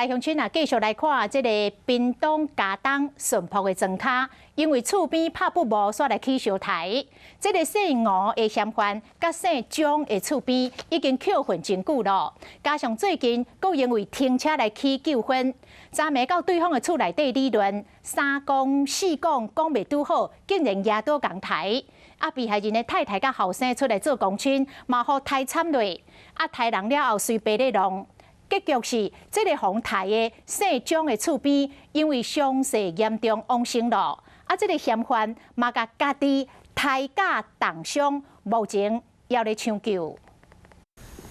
来乡亲啊，继续来看这个屏东嘉东顺坡的庄卡，因为厝边拍不无，煞来起烧台。这个姓吴的嫌犯，甲姓张的厝边已经扣分真久了，加上最近佫因为停车来起纠纷，昨暝到对方的厝内底理论，三讲四讲讲袂拄好，竟然压倒共台。啊，被害人的太太甲后生出来做公亲，嘛互抬惨落，啊抬人了后随白咧弄。 结局是，这个红台的姓张的厝边，因为伤势严重往生了。啊，这个嫌犯嘛甲家己抬架重伤，目前要咧抢救。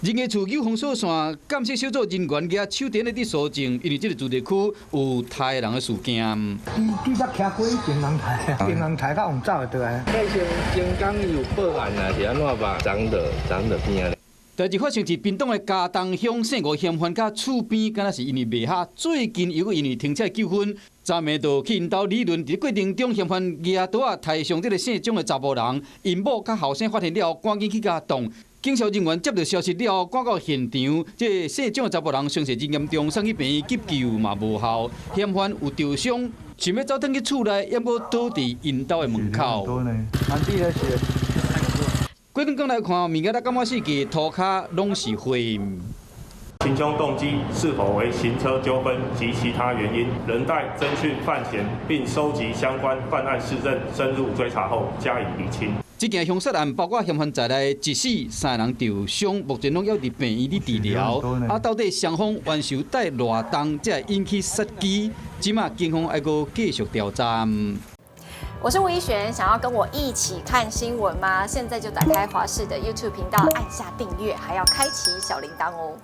仁爱厝救防锁线监视小组人员举手电咧伫搜证，因为这个住宅区有抬人的事件。伊捌徛过金人抬，金人抬到往走就对啊。迄先刚有报案啊，是安怎吧？长的边啊。 代志发生伫屏东的嘉东乡姓吴嫌犯甲厝边，敢若是因为卖下，最近又因为停车纠纷，昨暝就去因兜理论。伫过程中，嫌犯举刀啊抬伤这个姓张的查某人，因某甲后生发现了后，赶紧去甲挡。警消人员接到消息了后，赶到现场，这姓张的查某人伤势真严重，送去病院急救嘛无效，嫌犯有受伤，想要走转去厝内，也无倒伫因兜的门口。过段讲来看，物件咱感觉是个涂骹拢是灰。行凶动机是否为行车纠纷及其他原因，仍待侦讯犯嫌，并收集相关犯案事证，深入追查后加以厘清。这件凶杀案包括嫌犯在内一死3人受伤，目前拢要伫病院里治疗。啊，到底双方冤仇带偌重，才会引起杀机？即马警方还阁继续调查。 我是吴依璇，想要跟我一起看新闻吗？现在就打开华视的 YouTube 频道，按下订阅，还要开启小铃铛哦。